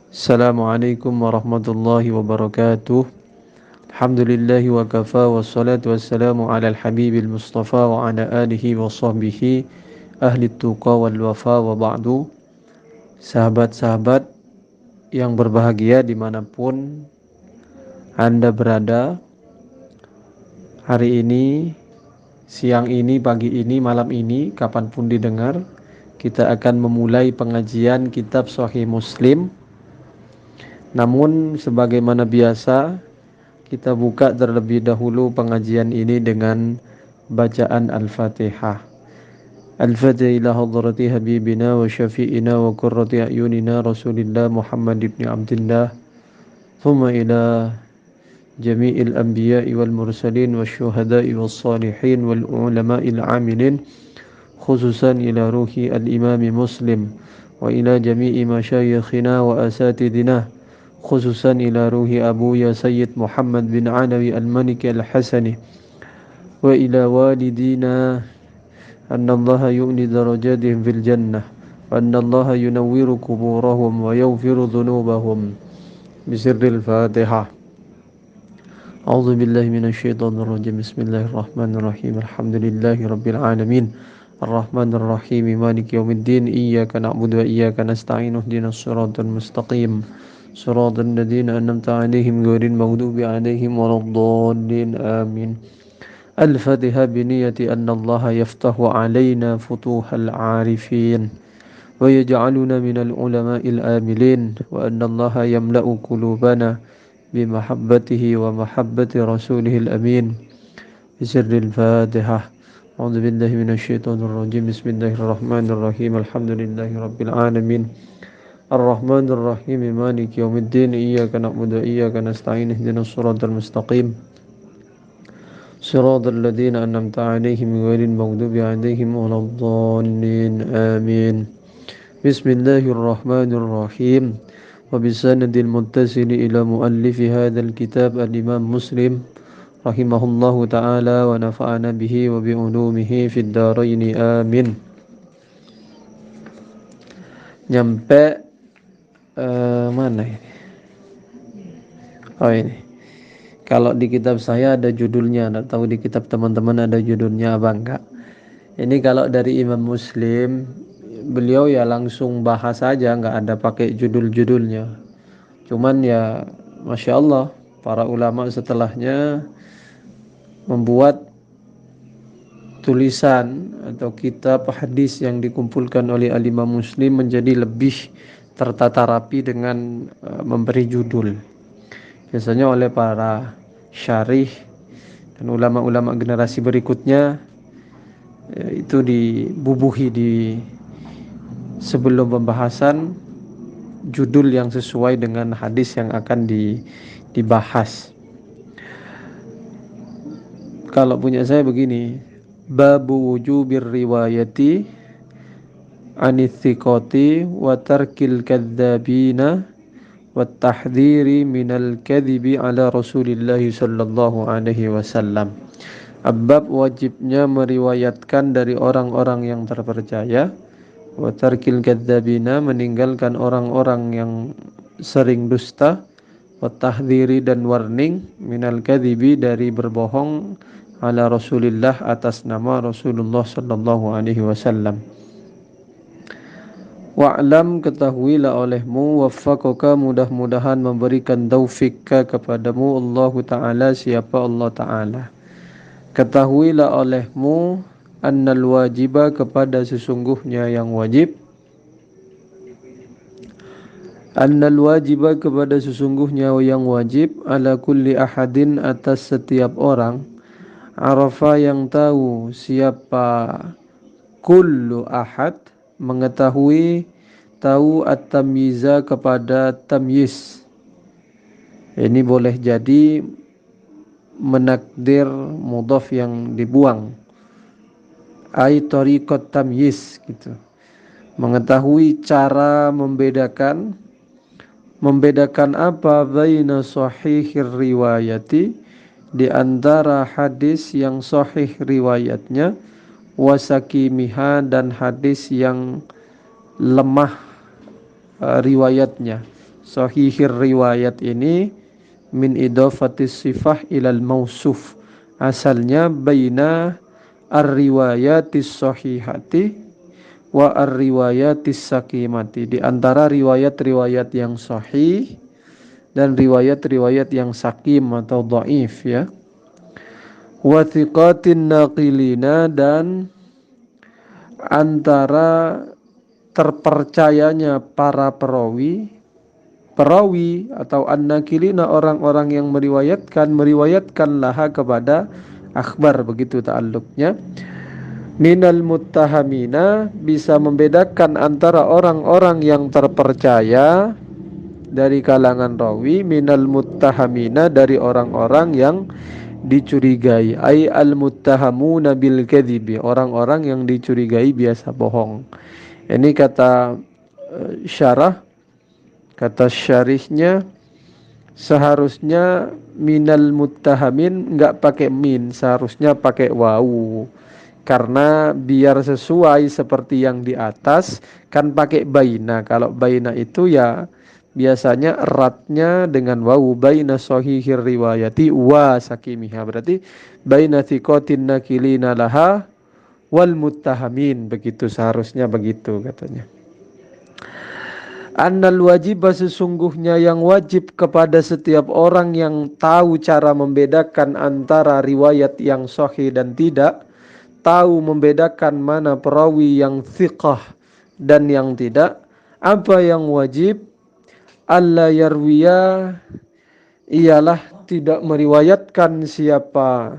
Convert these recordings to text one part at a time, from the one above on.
Assalamualaikum warahmatullahi wabarakatuh. Alhamdulillahi wa kafa wassalatu wassalamu ala al-habibil mustafa wa ala alihi wa sahbihi ahli tuqa wal wafa wa ba'du. Sahabat-sahabat yang berbahagia dimanapun Anda berada, hari ini, siang ini, pagi ini, malam ini, kapanpun didengar, kita akan memulai pengajian kitab Sahih Muslim. Namun sebagaimana biasa, kita buka terlebih dahulu pengajian ini dengan bacaan Al-Fatihah. Al-Fatihah ila hadrati habibina wa syafi'ina wa qurrati a'yunina Rasulillah Muhammad ibn Abdullah. Thumma ila jami'il anbiya'i wal mursalin wa syuhada'i wal salihin wal ulama'il amilin, khususan ila ruhi al-imam Muslim wa ila jami'i masyayikhina wa asatidina, khususan ila ruhi abuya Sayyid Muhammad bin Alawi al-Maliki al-Hasani wa ila walidina anna Allah yu'li darajatihim fil jannah wa anna Allah yunawwiru kuburahum wa yaghfiru dhunubahum bisirril Fatihah. A'udzu billahi minasyaitonir rajim. Bismillahirrahmanirrahim. Alhamdulillahi rabbil alamin. Ar-Rahmanir Rahim. Maliki yaumiddin. Iyyaka na'budu wa iyyaka nasta'in. Ihdinas siratal mustaqim. Siratal ladzina an'amta 'alaihim ghairil maghdubi 'alaihim waladdallin. Amin. Al-Fatihah biniyati anna Allah yaftahu 'alaina futuhal 'arifin wa yaj'aluna minal ulama'il amilin wa anna Allah yamla'u qulubana bimahabbatihi wa mahabbati rasulihil amin bisirril Fatihah. A'udzu billahi minasyaitonir rajim. Bismillahirrahmanirrahim. Alhamdulillahi rabbil alamin. Ar-Rahmanir Rahim. Maliki yaumiddin. Iyyaka na'budu wa iyyaka nasta'in. Ihdinas siratal mustaqim. Siratal ladzina an'amta 'alaihim ghairil maghdubi 'alaihim waladdallin. Amin. Bismillahirrahmanirrahim. وبسند المتصل إلى مؤلف هذا الكتاب الإمام مسلم رحمه الله تعالى ونفعنا به وبعلومه في الدارين آمين. Nyampe mana ini? Oh ini. Kalau di kitab saya ada judulnya, tidak tahu di kitab teman-teman ada judulnya apa enggak. Ini kalau dari Imam Muslim, beliau ya langsung bahas aja, nggak ada pakai judul-judulnya. Cuman ya Masya Allah, para ulama setelahnya membuat tulisan atau kitab hadis yang dikumpulkan oleh Al-Imam Muslim menjadi lebih tertata rapi dengan memberi judul. Biasanya oleh para syarih dan ulama-ulama generasi berikutnya itu dibubuhi di sebelum pembahasan judul yang sesuai dengan hadis yang akan dibahas. Kalau punya saya begini, babu wujubir riwayati anithiqati wa tarkil kadzabina wa tahdhiri minal kadhibi ala Rasulillah sallallahu alaihi wasallam. Bab wajibnya meriwayatkan dari orang-orang yang terpercaya, wa tarkil kadzabina meninggalkan orang-orang yang sering dusta, wa tahdhiri dan warning minal kadhibi dari berbohong ala Rasulillah atas nama Rasulullah sallallahu alaihi wasallam. Wa'lam ketahuilah olehmu, waffaqaka mudah-mudahan memberikan taufik kepadamu Allah Ta'ala, siapa Allah Ta'ala. Ketahuilah olehmu annal wajiba kepada sesungguhnya yang wajib, annal wajiba kepada sesungguhnya yang wajib, ala kulli ahadin atas setiap orang, arafa yang tahu siapa, kullu ahad mengetahui, tahu at-tamyiza kepada tamyiz. Ini boleh jadi menakdir mudhaf yang dibuang, ai tariqat tamyiz gitu. Mengetahui cara membedakan apa baina sahihir riwayati, di antara hadis yang sahih riwayatnya, wasakimiha dan hadis yang lemah riwayatnya. sahihir riwayat ini min idafatis sifah ilal mausuf. Asalnya baina ar-riwayatis sahihati wa ar-riwayatis sakimati. Di antara riwayat-riwayat yang sahih dan riwayat-riwayat yang sakim atau dhaif ya. Wa thiqatin naqilina, dan antara terpercayanya para perawi atau an-nakilina, orang-orang yang meriwayatkan laha kepada akhbar, begitu ta'alluqnya. Minal muttahamina, bisa membedakan antara orang-orang yang terpercaya dari kalangan rawi, minal muttahamina, dari orang-orang yang dicurigai, ai al muttahamuna bil kadhibi, orang-orang yang dicurigai biasa bohong. Ini kata kata syarihnya, seharusnya minal muttahamin enggak pakai min, seharusnya pakai wawu. Karena biar sesuai seperti yang di atas, kan pakai baina. Kalau baina itu ya biasanya eratnya dengan wawu, baina sahihir riwayati wa sakimiha. Berarti baina thiqatin nakilina laha wal muttahamin, begitu seharusnya, begitu katanya. Annal wajibah, sesungguhnya yang wajib kepada setiap orang yang tahu cara membedakan antara riwayat yang sahih dan tidak, tahu membedakan mana perawi yang thiqah dan yang tidak. Apa yang wajib? Alla yarwiya, ialah tidak meriwayatkan siapa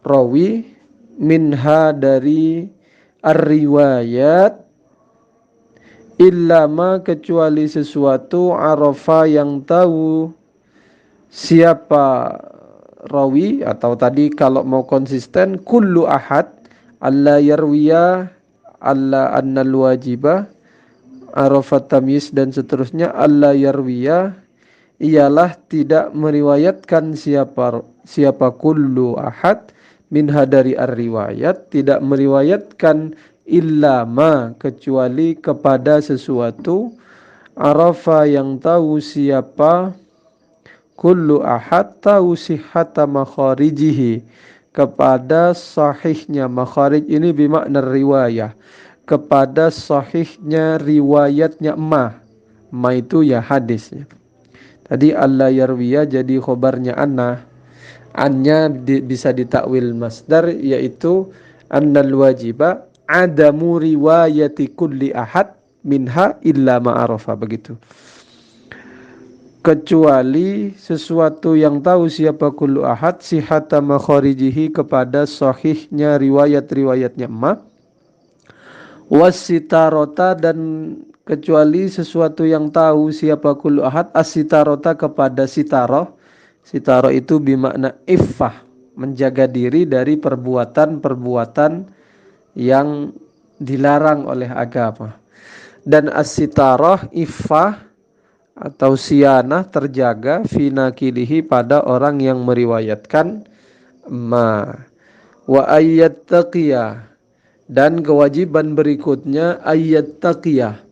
rawi, minha, dari ar-riwayat, illa ma, kecuali sesuatu, arafa, yang tahu siapa rawi, atau tadi kalau mau konsisten kullu ahad, alla yarwiya, alla annal wajibah, arafat tamyiz dan seterusnya, alla yarwiya, ialah tidak meriwayatkan siapa kullu ahad, minha, dari ar-riwayat, tidak meriwayatkan illa ma, kecuali kepada sesuatu, arafa, yang tahu siapa kullu ahad, tahu sihhata makharijihi, kepada sahihnya. Makharij ini bimakna riwayah, kepada sahihnya riwayatnya ma itu ya hadisnya. Tadi alla yarwiya jadi khobarnya anna. Annya bisa ditakwil masdar, yaitu annal wajiba adamu riwayati kulli ahad minha illa ma'arafa, begitu. Kecuali sesuatu yang tahu siapa kullu ahad, sihata makharijihi, kepada sahihnya riwayat-riwayatnya ma, wasitarota, dan kecuali sesuatu yang tahu siapa kullu ahad, asitarota, kepada sitaroh. Sitaroh itu bimakna iffah, menjaga diri dari perbuatan-perbuatan yang dilarang oleh agama. Dan as-sitaroh, iffah atau sianah, terjaga, finakilihi, pada orang yang meriwayatkan ma. Wa ayyat taqiyah, dan kewajiban berikutnya ayat taqiyah,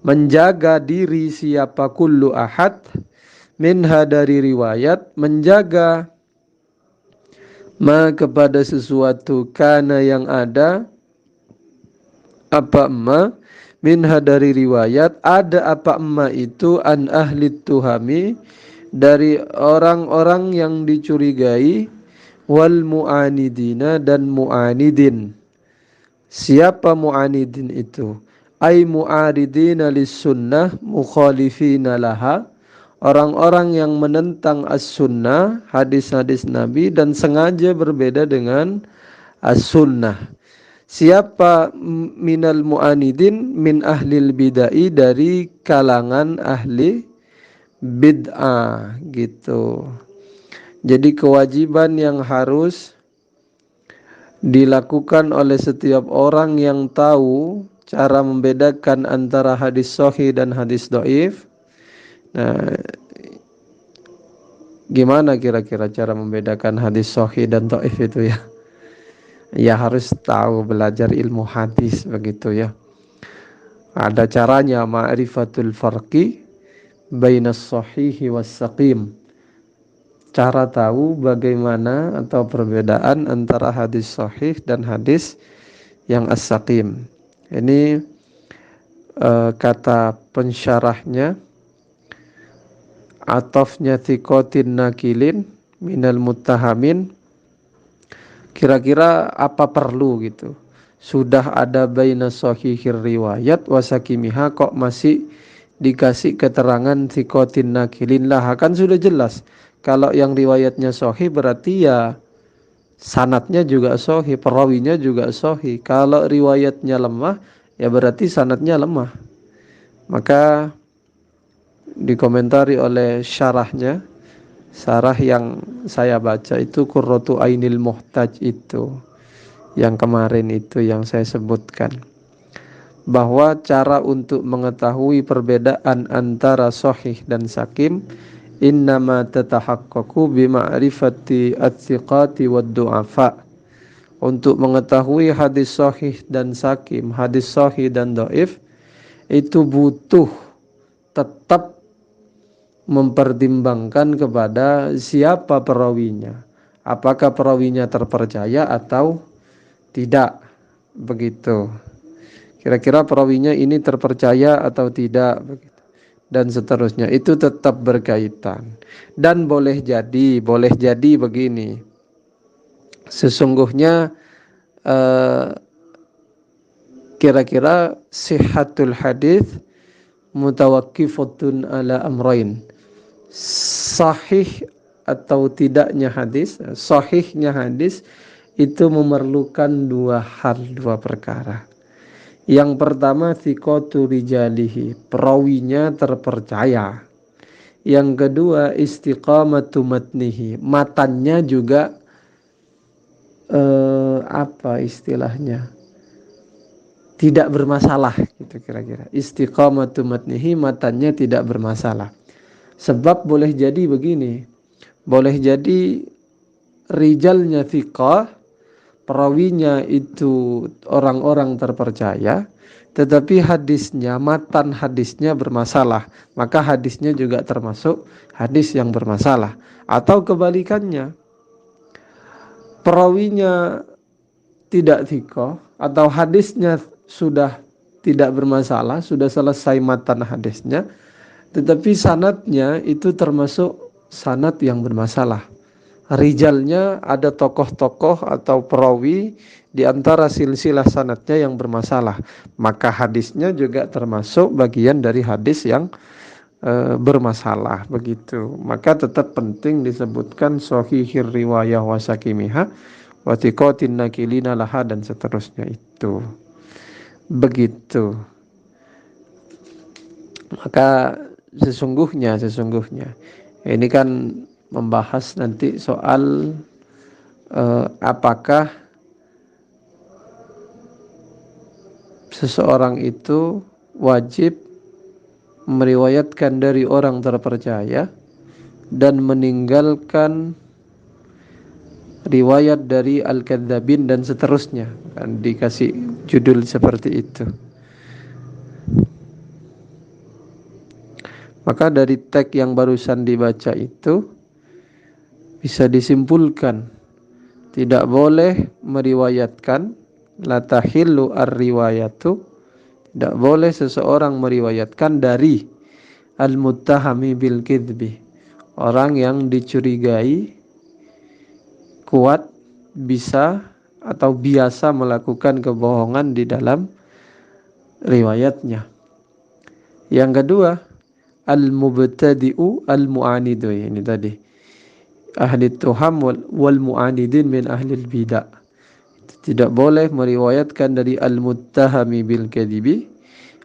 menjaga diri siapa kullu ahad, minha, dari riwayat, menjaga ma, kepada sesuatu, kana, yang ada, apa ma, minha, dari riwayat, ada apa ma itu, an ahli tuhami, dari orang-orang yang dicurigai, wal mu'anidina, dan mu'anidin. Siapa mu'anidin itu? Ay mu'aridina lis sunnah mukhalifina laha, orang-orang yang menentang as-sunnah, hadis-hadis Nabi, dan sengaja berbeda dengan as-sunnah. Siapa minal mu'anidin? Min ahlil bid'ah, dari kalangan ahli bid'ah, gitu. Jadi kewajiban yang harus dilakukan oleh setiap orang yang tahu cara membedakan antara hadis sahih dan hadis dhaif. Nah, gimana kira-kira cara membedakan hadis sahih dan dhaif itu ya? Ya harus tahu, belajar ilmu hadis, begitu ya. Ada caranya, ma'rifatul farqi bainas sahihi was saqim. Cara tahu bagaimana atau perbedaan antara hadis sahih dan hadis yang as-saqim. Ini kata pensyarahnya, atafnya thiqatin nakilin minal muttahamin. Kira-kira apa perlu gitu? Sudah ada baina sahihir riwayat wasakimiha, kok masih dikasih keterangan thiqatin nakilin lah? Kan sudah jelas. Kalau yang riwayatnya sahih berarti ya sanadnya juga sahih, perawinya juga sahih. Kalau riwayatnya lemah, ya berarti sanadnya lemah. Maka dikomentari oleh syarahnya, syarah yang saya baca itu Qurratu Ainil Muhtaj itu, yang kemarin itu yang saya sebutkan, bahwa cara untuk mengetahui perbedaan antara sahih dan sakim innama tatahaqqaqu bima'rifati at-thiqati wad-du'afa. Untuk mengetahui hadis sahih dan sakim, hadis sahih dan dhaif, itu butuh tetap mempertimbangkan kepada siapa perawinya. Apakah perawinya terpercaya atau tidak, begitu. Kira-kira perawinya ini terpercaya atau tidak, begitu. Dan seterusnya, itu tetap berkaitan. Dan boleh jadi begini. Sesungguhnya kira-kira sihhatul hadis mutawakkifatun ala amrain. Sahih atau tidaknya hadis, sahihnya hadis itu memerlukan dua hal, dua perkara. Yang pertama, thiqatu rijalihi, perawinya terpercaya. Yang kedua, istiqamatu matnihi, matannya juga apa istilahnya, tidak bermasalah gitu kira-kira. Istiqamatu matnihi, matannya tidak bermasalah. Sebab boleh jadi begini, boleh jadi rijalnya thiqah, perawinya itu orang-orang terpercaya, tetapi hadisnya, matan hadisnya bermasalah, maka hadisnya juga termasuk hadis yang bermasalah. Atau kebalikannya, perawinya tidak thiqah atau hadisnya sudah tidak bermasalah, sudah selesai matan hadisnya, tetapi sanadnya itu termasuk sanad yang bermasalah. Rijalnya ada tokoh-tokoh atau perawi di antara silsilah sanadnya yang bermasalah, maka hadisnya juga termasuk bagian dari hadis yang bermasalah, begitu. Maka tetap penting disebutkan sahihir riwayah wasakimiha wa thiqatin nakilina laha dan seterusnya itu, begitu. Maka sesungguhnya ini kan membahas nanti soal apakah seseorang itu wajib meriwayatkan dari orang terpercaya dan meninggalkan riwayat dari al-kadzabin dan seterusnya, kan dikasih judul seperti itu. Maka dari teks yang barusan dibaca itu bisa disimpulkan tidak boleh meriwayatkan, la tahillu ar-riwayatu, tidak boleh seseorang meriwayatkan dari al-muttahami bil kidbi, orang yang dicurigai kuat bisa atau biasa melakukan kebohongan di dalam riwayatnya. Yang kedua, al-mubtadi'u al-mu'anidu, ini tadi ahli tuham wal mu'anidin min ahli bidah. Tidak boleh meriwayatkan dari al-muttahami bil kadibi,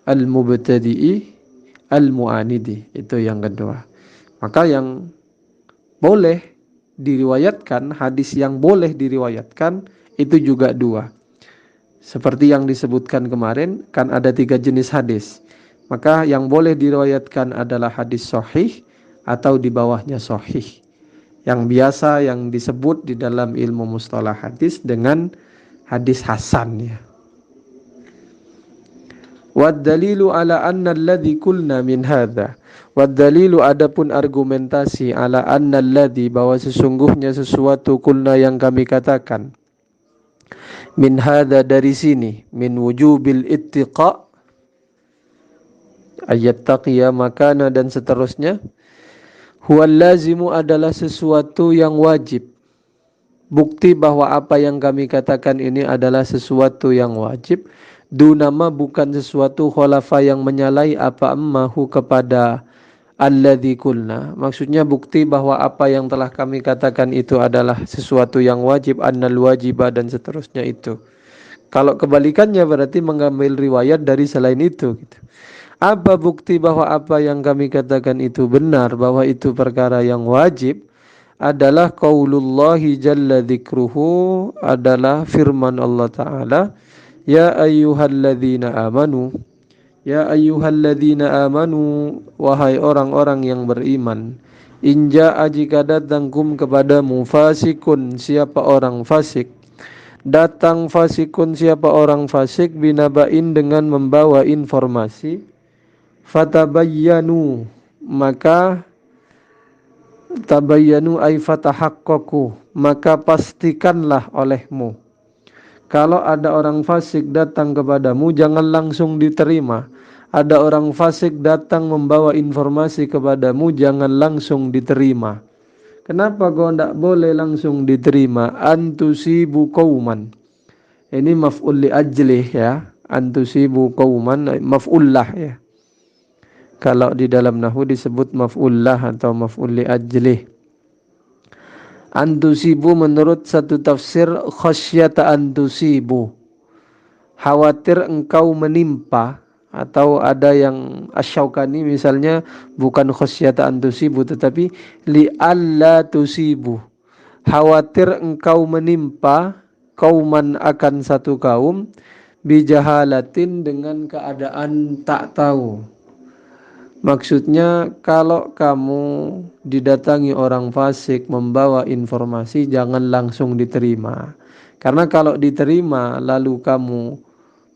al-mubtadi'i al-mu'anidi, itu yang kedua. Maka yang boleh diriwayatkan, hadis yang boleh diriwayatkan itu juga dua. Seperti yang disebutkan kemarin, kan ada 3 jenis hadis. Maka yang boleh diriwayatkan adalah hadis sahih atau di bawahnya sahih, yang biasa yang disebut di dalam ilmu mustalah hadis dengan hadis hasan ya. Wad dalilu ala anna alladhi kulna min hadha. Wad dalilu adapun argumentasi ala anna alladhi bahwa sesungguhnya sesuatu kulna yang kami katakan min hadha dari sini min wujubil ittiqa ayat taqiya makana dan seterusnya huwal lazimu adalah sesuatu yang wajib. Bukti bahwa apa yang kami katakan ini adalah sesuatu yang wajib. Dunama bukan sesuatu khulafa yang menyalahi apa ammahu kepada alladzi kulna. Maksudnya bukti bahwa apa yang telah kami katakan itu adalah sesuatu yang wajib, annal wajibah dan seterusnya itu. Kalau kebalikannya berarti mengambil riwayat dari selain itu gitu. Apa bukti bahwa apa yang kami katakan itu benar, bahwa itu perkara yang wajib? Adalah qaulullahi jalla dzikruhu, adalah firman Allah Ta'ala, ya ayyuhalladzina amanu, ya ayyuhalladzina amanu, wahai orang-orang yang beriman, inja jika datang kum kepadamu fasikun, siapa orang fasik, datang fasikun siapa orang fasik, binabain dengan membawa informasi, fatabayyanu maka tabayyanu ay fatahaqqaqu maka pastikanlah olehmu. Kalau ada orang fasik datang kepadamu jangan langsung diterima. Ada orang fasik datang membawa informasi kepadamu jangan langsung diterima. Kenapa kau tidak boleh langsung diterima? Antusibu qauman. Ini maf'ul li ajlih ya. Antusibu qauman maf'ullah ya. Kalau di dalam nahwu disebut maf'ullah atau maf'ul li ajlih. Antusibu menurut satu tafsir khasyata antusibu, khawatir engkau menimpa, atau ada yang Asy-Syaukani misalnya bukan khasyata antusibu tetapi li alla tusibu, khawatir engkau menimpa kauman akan satu kaum bijahalatin dengan keadaan tak tahu. Maksudnya kalau kamu didatangi orang fasik membawa informasi jangan langsung diterima. Karena kalau diterima lalu kamu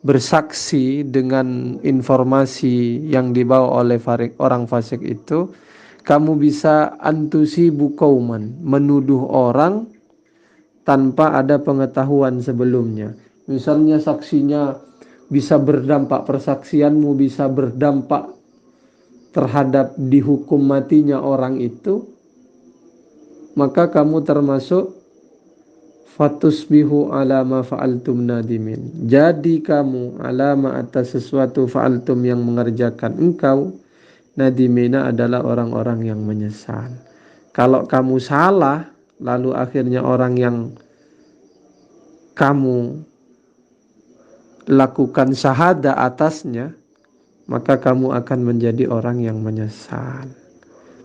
bersaksi dengan informasi yang dibawa oleh orang fasik itu, kamu bisa antusibu qauman, menuduh orang tanpa ada pengetahuan sebelumnya. Misalnya saksinya bisa berdampak, persaksianmu bisa berdampak terhadap dihukum matinya orang itu, maka kamu termasuk fatusbihu ala ma fa'altum nadimin. Jadi kamu alama atas sesuatu fa'altum yang mengerjakan engkau, nadimina adalah orang-orang yang menyesal. Kalau kamu salah lalu akhirnya orang yang kamu lakukan syahada atasnya, maka kamu akan menjadi orang yang menyesal.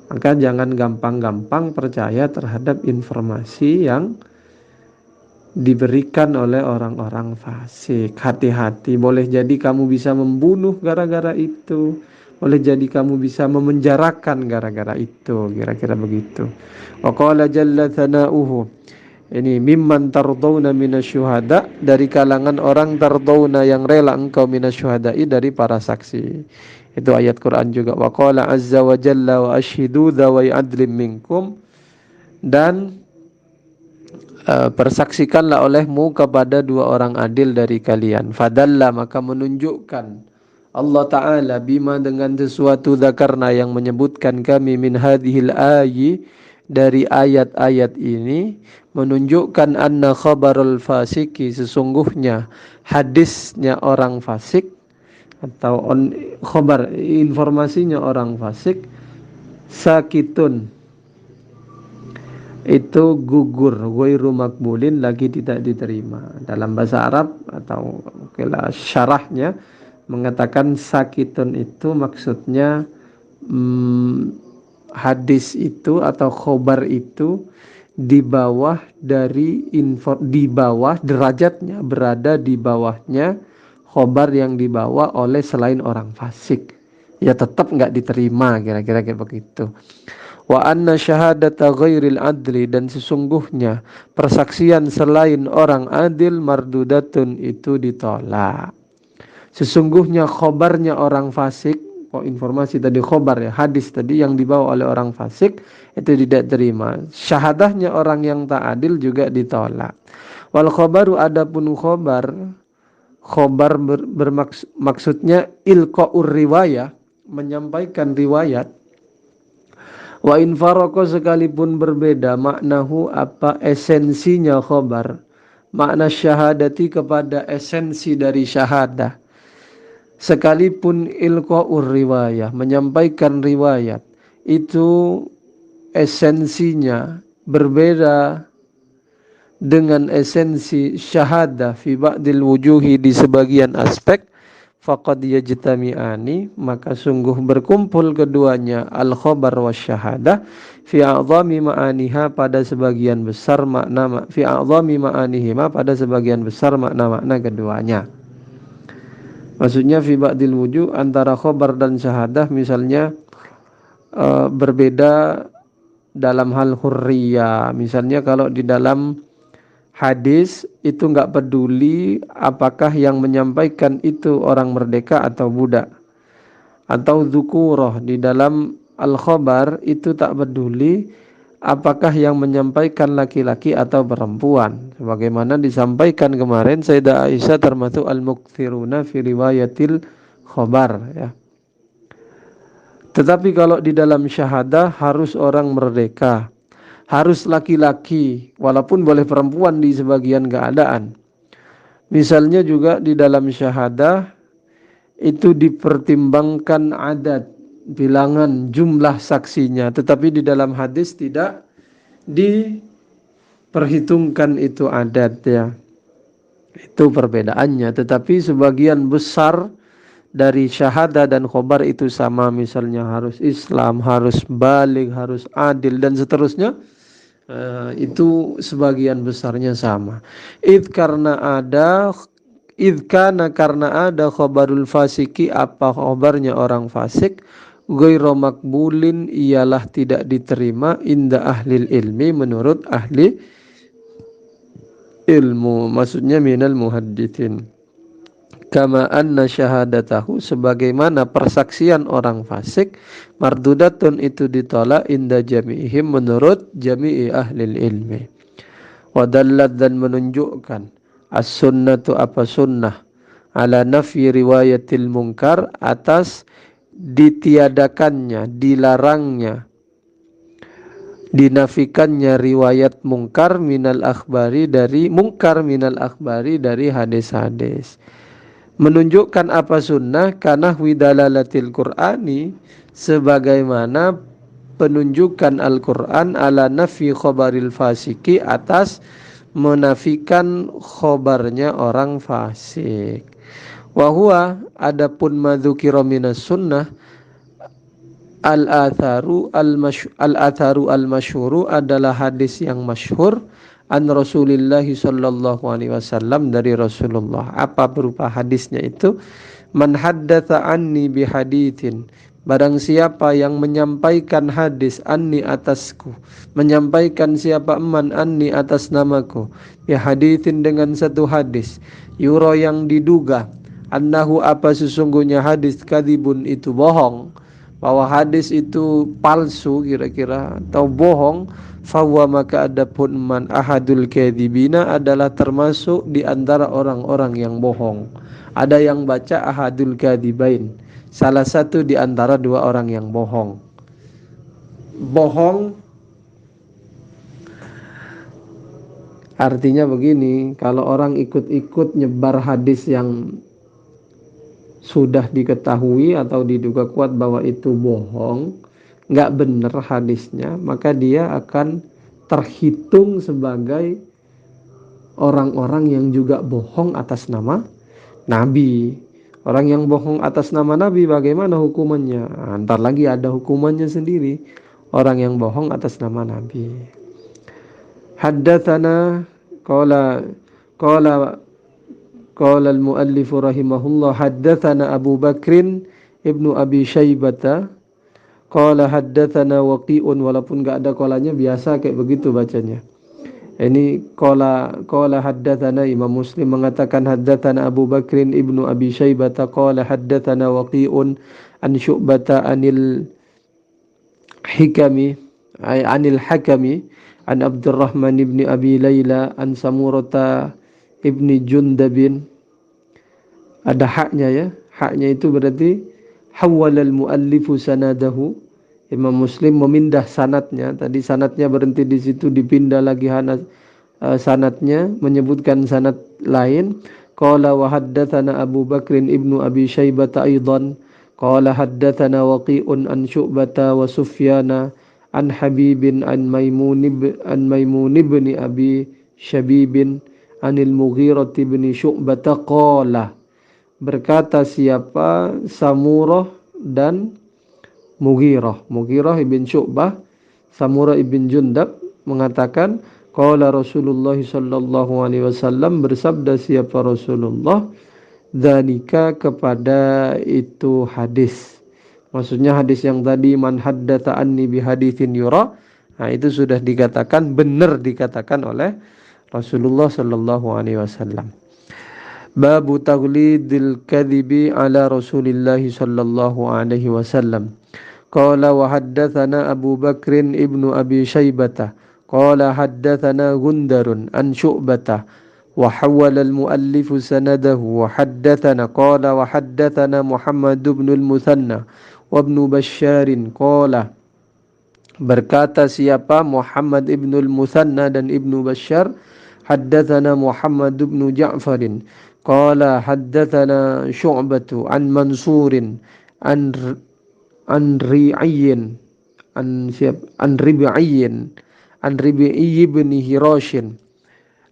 Maka jangan gampang-gampang percaya terhadap informasi yang diberikan oleh orang-orang fasik. Hati-hati, boleh jadi kamu bisa membunuh gara-gara itu, boleh jadi kamu bisa memenjarakan gara-gara itu, kira-kira begitu. Wa qala jalla thana'uhu, ini mimman tardawna minasyuhada, dari kalangan orang tardawna yang rela engkau minasyuhada'i, dari para saksi. Itu ayat Quran juga. Wa qala azza wa jalla wa ashhidu dhawai adlim minkum, dan persaksikanlah olehmu kepada dua orang adil dari kalian. Fadalla maka menunjukkan Allah Ta'ala bima dengan sesuatu dzakarna yang menyebutkan kami min hadhil ayyi, dari ayat-ayat ini menunjukkan anna khabarul fasiki, sesungguhnya hadisnya orang fasik atau khabar informasinya orang fasik, sakitun itu gugur, ghairu makbulin lagi tidak diterima. Dalam bahasa Arab atau syarahnya mengatakan sakitun itu maksudnya hadis itu atau khobar itu di bawah dari di bawah derajatnya, berada di bawahnya khobar yang dibawa oleh selain orang fasik, ya tetap nggak diterima, kira-kira kayak begitu. Wa anna syahadata ghairil adli, dan sesungguhnya persaksian selain orang adil mardudatun itu ditolak. Sesungguhnya khobarnya orang fasik, informasi tadi khobar ya, hadis tadi yang dibawa oleh orang fasik itu tidak terima. Syahadahnya orang yang tak adil juga ditolak. Wal khobaru, adapun khobar bermaksudnya ilqaur riwayah, menyampaikan riwayat. Wa in faraqo, sekalipun berbeda maknahu apa esensinya khobar, makna syahadati kepada esensi dari syahadah, sekalipun ilqaur riwayah, menyampaikan riwayat, itu esensinya berbeda dengan esensi syahadah fi ba'dil wujuhi, di sebagian aspek, faqad yajtami'ani, maka sungguh berkumpul keduanya, al khabar wa syahadah, fi a'zami ma'aniha, pada sebagian besar makna, fi a'zami ma'anihima, pada sebagian besar makna-makna keduanya. Maksudnya fi ba'dil wujuh, antara khabar dan syahadah misalnya berbeda dalam hal hurriyah. Misalnya kalau di dalam hadis itu nggak peduli apakah yang menyampaikan itu orang merdeka atau budak. Atau dzukurah, di dalam al-khabar itu tak peduli apakah yang menyampaikan laki-laki atau perempuan. Sebagaimana disampaikan kemarin, Sayyidah Aisyah termasuk al-mukthiruna fi riwayatil khabar ya. Tetapi kalau di dalam syahadah harus orang merdeka, harus laki-laki, walaupun boleh perempuan di sebagian keadaan. Misalnya juga di dalam syahadah itu dipertimbangkan adat, bilangan, jumlah saksinya, tetapi di dalam hadis tidak diperhitungkan itu adat ya. Itu perbedaannya, tetapi sebagian besar dari syahadah dan khobar itu sama, misalnya harus Islam, harus baligh, harus adil dan seterusnya. Itu sebagian besarnya sama. Karena ada khobarul fasiki, apa khobarnya orang fasik, ghairu makbulin, ialah tidak diterima, inda ahlil ilmi, menurut ahli ilmu, maksudnya minal muhaddithin. Kama anna syahadatahu, sebagaimana persaksian orang fasik, mardudatun, itu ditolak, inda jami'ihim, menurut jami'i ahlil ilmi. Wadallat, dan menunjukkan, as-sunnatu, apa sunnah, ala nafyi riwayatil munkar, atas ditiadakannya, dilarangnya, dinafikannya riwayat mungkar minal akhbari, dari mungkar minal akhbari, dari hadis-hadis. Menunjukkan apa sunnah, karena widalalatil Qur'ani, sebagaimana penunjukan Al-Quran, ala nafi khobaril fasiki, atas menafikan khobarnya orang fasik. Wahuwa, adapun madzukira minas sunnah, al-atharu al-masyhuru, adalah hadis yang masyhur, an Rasulillahi sallallahu alaihi wasallam, dari Rasulullah. Apa berupa hadisnya itu? Man haddatsa anni bihaditsin, barang siapa yang menyampaikan hadis, anni, atasku, menyampaikan siapa man, anni, atas namaku, bihaditsin, dengan satu hadis, yura, yang diduga, annahu, apa sesungguhnya hadis, kadzibun, itu bohong, bahwa hadis itu palsu kira-kira atau bohong, fahuwa, maka adapun man, ahadul kadzibina, adalah termasuk di antara orang-orang yang bohong. Ada yang baca ahadul kadzibain, salah satu di antara dua orang yang bohong. Bohong artinya begini, kalau orang ikut-ikut nyebar hadis yang sudah diketahui atau diduga kuat bahwa itu bohong, nggak benar hadisnya, maka dia akan terhitung sebagai orang-orang yang juga bohong atas nama Nabi. Orang yang bohong atas nama Nabi, bagaimana hukumannya? Ntar lagi ada hukumannya sendiri, orang yang bohong atas nama Nabi. Haddatsana qala al-muallif rahimahullah, haddatsana Abu Bakrin ibnu Abi Syaibata, qala haddatsana Waqi'un, walaupun enggak ada qalanya, biasa kayak begitu bacanya. Ini qala haddatsana Imam Muslim mengatakan haddatsana Abu Bakrin ibnu Abi Syaibah qala haddatsana Waqi'un an Syu'bata anil Hikami anil Hakami an Abdurrahman ibni Abi Layla an Samurata ibni Jundabin. Ada haknya ya. Haknya itu berarti hawwalal muallifu sanadahu. Imam Muslim memindah sanatnya. Tadi sanatnya berhenti di situ, dipindah lagi sanatnya, menyebutkan sanat lain. Qala wa haddatsana Abu Bakrin ibnu Abi Syaibah aidan. Qala haddatsana Waqi'un an Syu'bata wa Sufyana an Habibin an Maimun ibn Abi Syabibin anil Mughirah bin Syu'bata qala. Berkata siapa Samurah dan Mughirah ibn Syu'bah, Samurah ibn Jundab mengatakan qala Rasulullah sallallahu alaihi wasallam, bersabda siapa Rasulullah, dzalika kepada itu hadis. Maksudnya hadis yang tadi man haddatsa anni bi haditsin yura. Nah, itu sudah dikatakan, benar dikatakan oleh Rasulullah sallallahu alaihi wasallam. Babu taghlidil kadhibi ala Rasulillah sallallahu alaihi wasallam. Qala wa haddatsana Abu Bakrin ibnu Abi Syaibah qala haddatsana Gundarun an Syu'bata wa hawwala al-muallif sanadahu wa haddatsana qala wa haddatsana Muhammad ibn al-Muthanna wa ibn Bashar qala. Berkata siapa Muhammad ibn al-Muthanna dan Ibnu Bashar, haddatsana Muhammad ibn Ja'farin qala haddatsana Syu'batu an Mansurin an Ri'ayyin an Rib'i bin Hirashin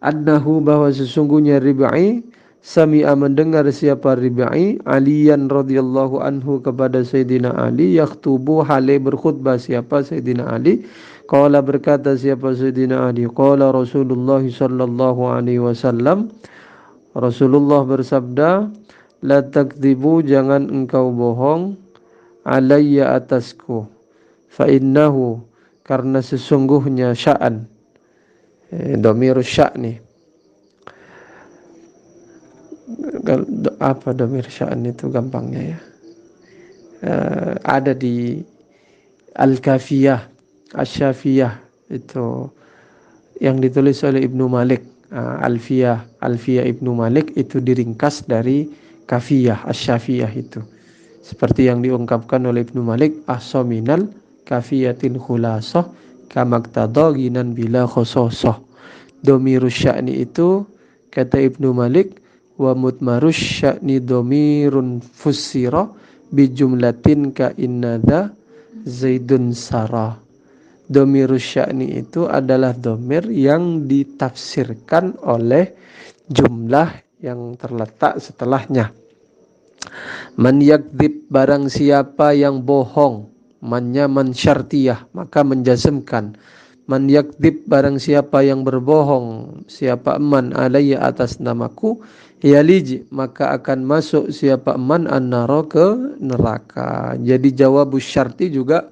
annahu, bahwa sesungguhnya Rib'i sami'a mendengar siapa Rib'i Aliyan radhiyallahu anhu kepada Sayyidina Ali yakhtubu hale berkhutbah siapa Sayyidina Ali. Qala berkata siapa Sayyidina Ali qala Rasulullah sallallahu alaihi wasallam, Rasulullah bersabda, la takdzibu, jangan engkau bohong, alayya atasku, fa innahu, karena sesungguhnya sya'an, domir sya'ni. Apa domir sya'an itu gampangnya ya, ada di Al-Kafiyah Asy-Syafiyah itu yang ditulis oleh Ibnu Malik. Alfiyah Ibnu Malik itu diringkas dari Kafiyah Asy-Syafiyah itu, seperti yang diungkapkan oleh Ibnu Malik, ahsaminal kafiyatil khulasah kamaktadha ginan bila khososah. Domirus sya'ni itu kata Ibnu Malik, wa mutmarus sya'ni domirun fussira bijumlatin ka innadha zaidun sarah. Domirus sya'ni itu adalah domir yang ditafsirkan oleh jumlah yang terletak setelahnya. Man yakdzib, barang siapa yang bohong, mannya man syartiyah, maka menjazmkan. Man yakdzib, barang siapa yang berbohong, siapa man alayya atas namaku, yalij, maka akan masuk siapa man an-nara ke neraka. Jadi jawabus syarti juga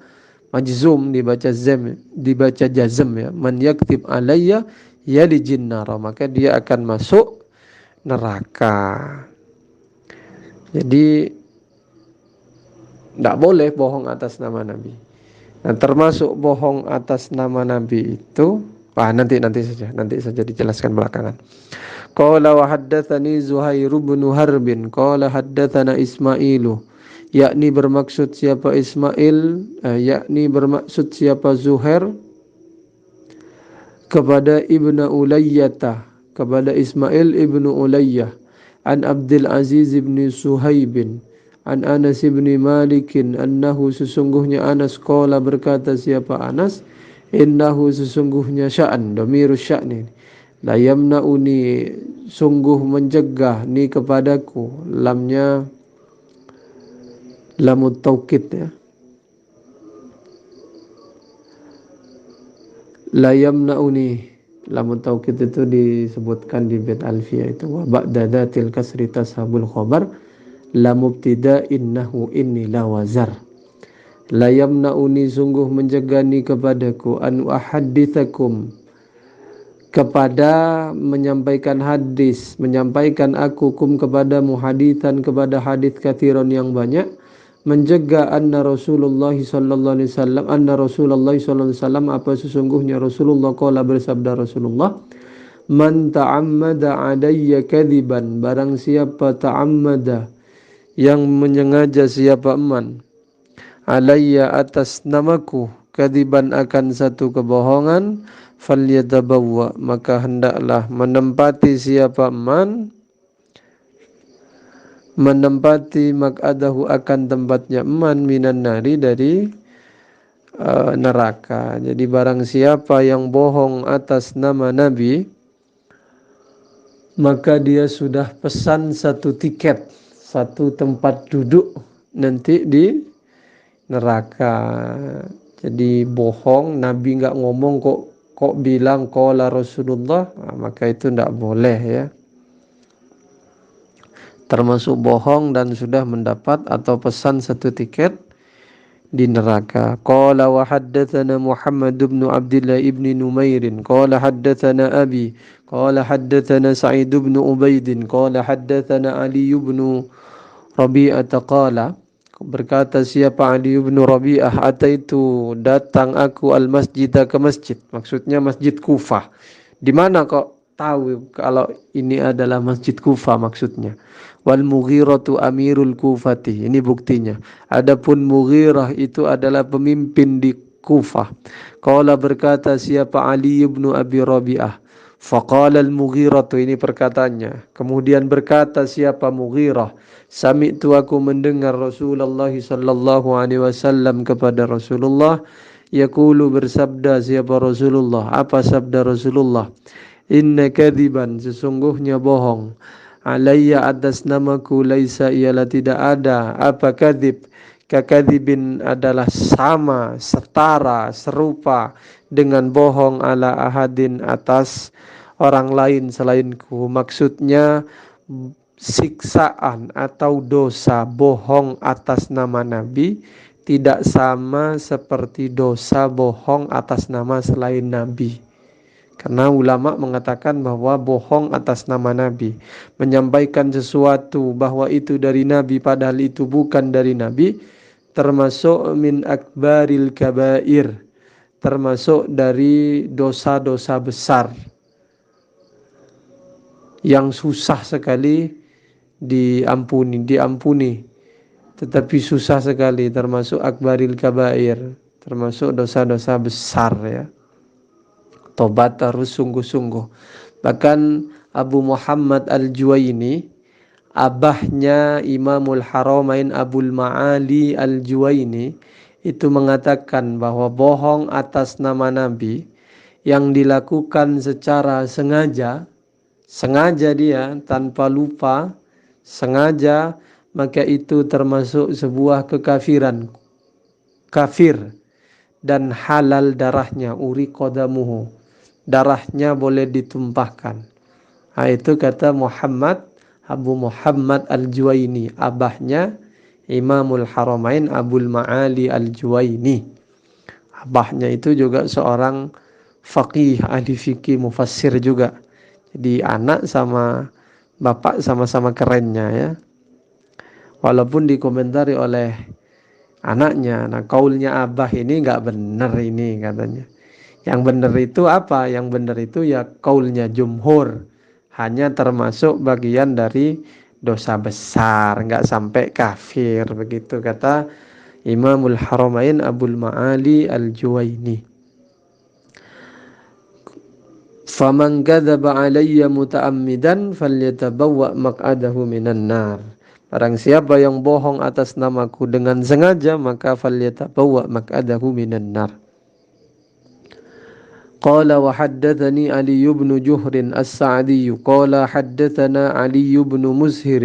majzum, dibaca jazm ya. Man yakdzib alayya yalijin nara, maka dia akan masuk neraka. Jadi tidak boleh bohong atas nama Nabi. Nah, termasuk bohong atas nama Nabi itu, nanti saja dijelaskan belakangan. Qala wa haddatsani Zuhair bin Harbin qala haddatsana Ismailu, yakni bermaksud siapa Ismail, yakni bermaksud siapa Zuhair, kepada Ibnu Ulayyah, kepada Ismail ibnu Ulayyah, an Abdul Aziz ibn Suhaibin an Anas ibn Malikin annahu, sesungguhnya Anas, qala berkata siapa Anas, innahu sesungguhnya sya'an, domirus sya'ni, la yamna'uni, sungguh mencegah, ni kepadaku, lamnya lamut taukid ya, la yamna'uni, lamun taukid itu disebutkan di bait alfiyah itu, wa ba'da dzatil kasri tashabul khabar la mubtida innahu inni la wazar. La yamna'uni, sungguh menjagani kepadaku, an uhadditsakum, kepada menyampaikan hadis, menyampaikan aku kum kepada muhadithan, kepada hadis kathiron yang banyak, menjaga anna Rasulullah sallallahu alaihi wasallam, anna Rasulullah sallallahu alaihi wasallam, apa sesungguhnya Rasulullah qala, bersabda Rasulullah, man ta'ammada alayya kadhiban, barang siapa ta'ammada yang menyengaja, siapa man, alayya atas namaku, kadiban akan satu kebohongan, falyatabawwa, maka hendaklah menempati siapa man, menempati maq'adahu akan tempatnya man, minan nari, dari neraka. Jadi barang siapa yang bohong atas nama Nabi, maka dia sudah pesan satu tiket, satu tempat duduk nanti di neraka. Jadi bohong, Nabi nggak ngomong kok bilang qala Rasulullah, maka itu tidak boleh ya. Termasuk bohong dan sudah mendapat atau pesan satu tiket di neraka. Qala wa haddatsana Muhammad bin Abdullah ibn Numair qala haddatsana Abi qala haddatsana Sa'id bin Ubaid qala haddatsana Ali bin Rabi'ah qala, berkata siapa Ali bin Rabi'ah, ataitu datang aku al masjidah, ke masjid, maksudnya masjid Kufah. Di mana kok tahu kalau ini adalah masjid Kufah maksudnya? Wal Mughiratu amirul Kufati, ini buktinya. Adapun Mughirah itu adalah pemimpin di Kufah. Qala, berkata siapa Ali bin Abi Rabi'ah, faqala al-Mughiratu, ini perkataannya. Kemudian berkata siapa Mughirah, sami'tu, aku mendengar Rasulullah sallallahu alaihi wasallam, kepada Rasulullah, yaqulu, bersabda siapa Rasulullah, apa sabda Rasulullah, inna kadiban, sesungguhnya bohong, alayya, atas namaku, laisa, ialah tidak ada, apa kadib, kakadibin, adalah sama, setara, serupa dengan bohong, ala ahadin, atas orang lain selainku. Maksudnya siksaan atau dosa bohong atas nama Nabi tidak sama seperti dosa bohong atas nama selain Nabi. Karena ulama mengatakan bahwa bohong atas nama Nabi, menyampaikan sesuatu bahwa itu dari Nabi padahal itu bukan dari Nabi, termasuk min akbaril kabair, termasuk dari dosa-dosa besar yang susah sekali diampuni, tetapi susah sekali, termasuk akbaril kabair, termasuk dosa-dosa besar ya. Tobat harus sungguh-sungguh. Bahkan Abu Muhammad Al-Juwaini, abahnya Imamul Haramain Abul Ma'ali Al-Juwaini, itu mengatakan bahwa bohong atas nama Nabi yang dilakukan secara sengaja dia tanpa lupa, sengaja, maka itu termasuk sebuah kekafiran, kafir, dan halal darahnya, uri qadamuhu, darahnya boleh ditumpahkan. Nah, itu kata Abu Muhammad Al-Juwaini, abahnya Imamul Haramain Abul Ma'ali Al-Juwaini. Abahnya itu juga seorang faqih, ahli fikih, mufassir juga. Jadi anak sama bapak sama-sama kerennya ya. Walaupun dikomentari oleh anaknya, nah kaulnya abah ini nggak benar ini katanya. Yang benar itu apa? Yang benar itu ya kaulnya jumhur, hanya termasuk bagian dari dosa besar, nggak sampai kafir, begitu kata Imamul Haramain Abul Ma'ali Al-Juwaini. Faman kadzaba alayya muta'ammidan falyatabawwa maq'adahu minan nar. Barang siapa yang bohong atas namaku dengan sengaja, maka falyatabawwa maq'adahu minan nar. Qala wa haddatsani Ali ibn Juhrin As-Sa'di qala haddatsana Ali ibn Mushir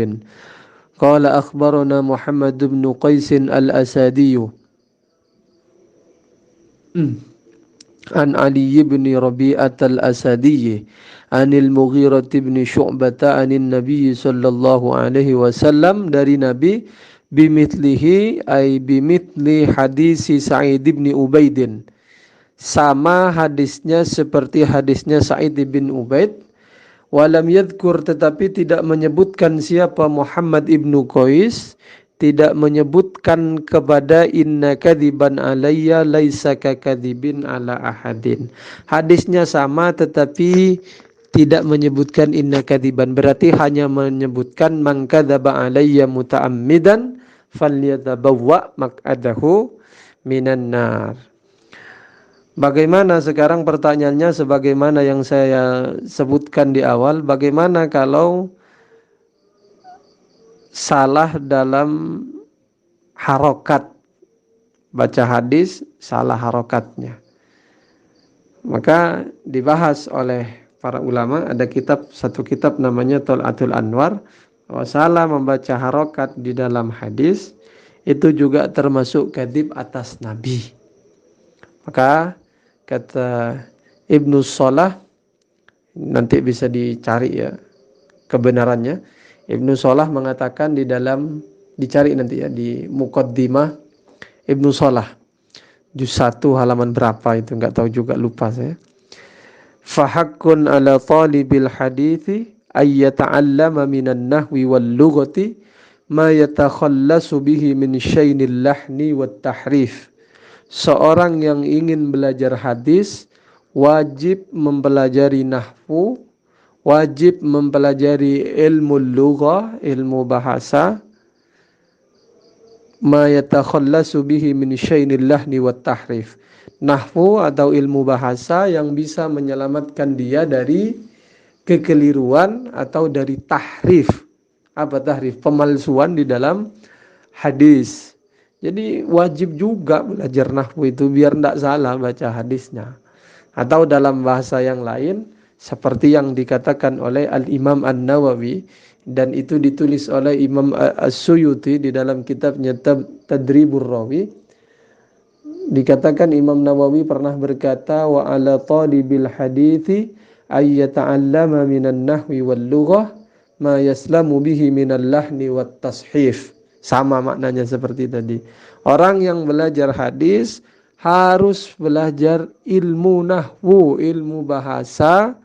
qala akhbarana Muhammad ibn Qais Al-Asadi an Ali ibn Rabi'ah Al-Asadi anil Mughirah ibn Syu'bah anin Nabi sallallahu alaihi wasallam, dari Nabi, bimithlihi ay bimithli hadisi Sa'id ibn Ubaidin, sama hadisnya seperti hadisnya Sa'id bin Ubaid. Walam yadhkur, tetapi tidak menyebutkan siapa Muhammad ibnu Qais, tidak menyebutkan kepada inna kadziban alayya laisa kakadzibin ala ahadin. Hadisnya sama tetapi tidak menyebutkan inna kadziban, berarti hanya menyebutkan man kadzaba alayya muta'ammidan falyatabawwa maq'adahu minan nar. Bagaimana sekarang pertanyaannya sebagaimana yang saya sebutkan di awal, bagaimana kalau salah dalam harokat, baca hadis salah harokatnya? Maka dibahas oleh para ulama, ada satu kitab namanya Tol'atul Anwar, bahwa salah membaca harokat di dalam hadis itu juga termasuk kadzib atas Nabi. Maka kata Ibnu Shalah, nanti bisa dicari ya kebenarannya. Ibnu Shalah mengatakan di dalam, dicari nanti ya di Muqaddimah Ibnu Shalah juz 1 halaman berapa itu enggak tahu juga, lupa saya. Fahaqqun ala talibil hadithi ay yata'allama minan nahwi wal lughati ma yatakhallasu bihi min syainil lahni wat tahrif. Seorang yang ingin belajar hadis wajib mempelajari nahwu, wajib mempelajari ilmu lughah, ilmu bahasa, ma yatakhallasu bihi min syainil lahni wat tahrif. Nahwu atau ilmu bahasa yang bisa menyelamatkan dia dari kekeliruan atau dari tahrif. Apa tahrif? Pemalsuan di dalam hadis. Jadi wajib juga belajar nahwu itu biar tidak salah baca hadisnya. Atau dalam bahasa yang lain seperti yang dikatakan oleh Al-Imam An-Nawawi, dan itu ditulis oleh Imam As-Suyuti di dalam kitabnya Tadribur Rawi. Dikatakan Imam Nawawi pernah berkata, wa ala talibil hadithi ay yata'allama minan nahwi wal lughah ma yaslamu bihi minal lahni wat tashif. Sama maknanya seperti tadi. Orang yang belajar hadis harus belajar ilmu nahwu, ilmu bahasa.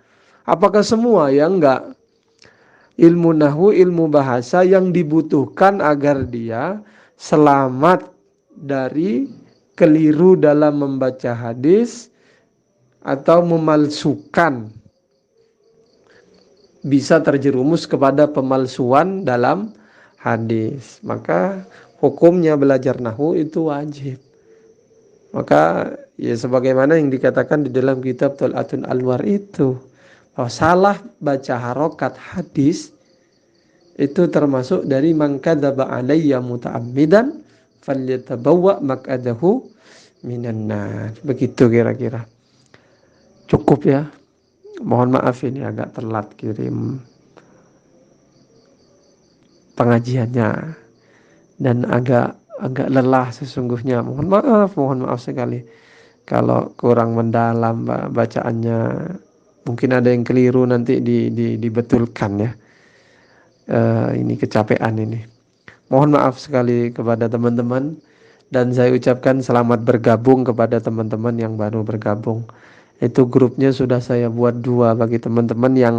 Apakah semua? Ya enggak. Ilmu nahwu, ilmu bahasa yang dibutuhkan agar dia selamat dari keliru dalam membaca hadis atau memalsukan, bisa terjerumus kepada pemalsuan dalam hadis. Maka hukumnya belajar nahwu itu wajib. Maka ya sebagaimana yang dikatakan di dalam kitab Tol'atul Anwar itu, bahwa salah baca harokat hadis itu termasuk dari man kadzaba alayya muta'ammidan falyatabawwa maq'adahu minan nar. Begitu kira-kira. Cukup ya. Mohon maaf ini agak telat kirim pengajiannya dan agak lelah sesungguhnya. Mohon maaf sekali kalau kurang mendalam bacaannya. Mungkin ada yang keliru, nanti dibetulkan ya. Ini kecapean ini. Mohon maaf sekali kepada teman-teman, dan saya ucapkan selamat bergabung kepada teman-teman yang baru bergabung. Itu grupnya sudah saya buat 2 bagi teman-teman yang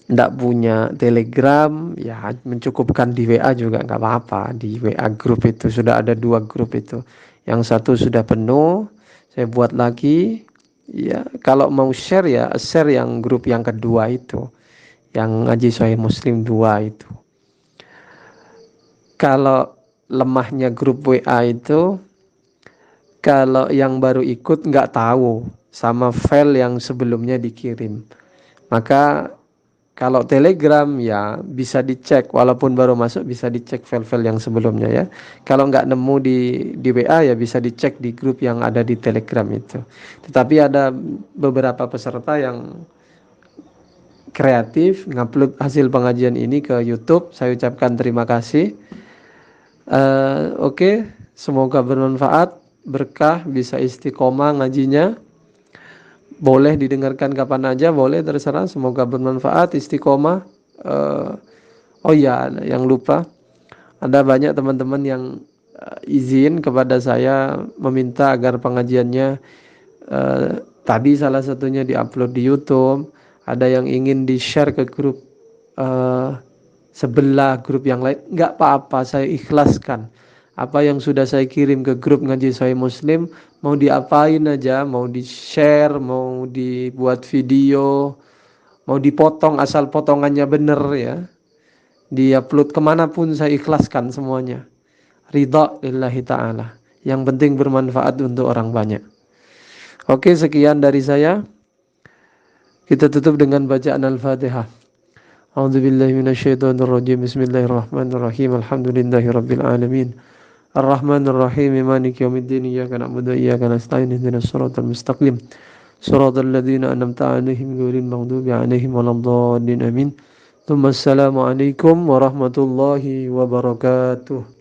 tidak punya Telegram, ya mencukupkan di WA juga nggak apa-apa. Di WA grup itu sudah ada 2 grup itu. Yang satu sudah penuh, saya buat lagi. Ya kalau mau share ya share yang grup yang kedua itu, yang ngaji Sahih Muslim 2 itu. Kalau lemahnya grup WA itu, kalau yang baru ikut nggak tahu sama file yang sebelumnya dikirim. Maka kalau Telegram ya bisa dicek, walaupun baru masuk bisa dicek file-file yang sebelumnya ya. Kalau nggak nemu di WA ya bisa dicek di grup yang ada di Telegram itu. Tetapi ada beberapa peserta yang kreatif ngupload hasil pengajian ini ke YouTube. Saya ucapkan terima kasih. Oke, semoga bermanfaat, berkah, bisa istiqomah ngajinya. Boleh didengarkan kapan aja, boleh, terserah. Semoga bermanfaat, istiqomah. Oh ya, yang lupa, ada banyak teman-teman yang izin kepada saya meminta agar pengajiannya tadi salah satunya diupload di YouTube, ada yang ingin di-share ke grup eh, sebelah, grup yang lain, nggak apa-apa, saya ikhlaskan. Apa yang sudah saya kirim ke grup ngaji Sahih Muslim, mau diapain aja, mau di-share, mau dibuat video, mau dipotong asal potongannya bener ya, diupload kemanapun saya ikhlaskan semuanya. Ridha lillahi ta'ala. Yang penting bermanfaat untuk orang banyak. Oke, sekian dari saya. Kita tutup dengan bacaan Al-Fatihah. A'udzubillahi minasyaitonirrajim. Bismillahirrahmanirrahim. Alhamdulillahirabbil alamin. Ar-Rahmanir Rahim. Maliki yaumiddin. Iyyaka na'budu wa iyyaka nasta'in. Ihdinas siratal mustaqim. Siratal ladzina an'amta 'alaihim ghairil maghdubi 'alaihim waladdallin. Amin. Assalamualaikum warahmatullahi wabarakatuh.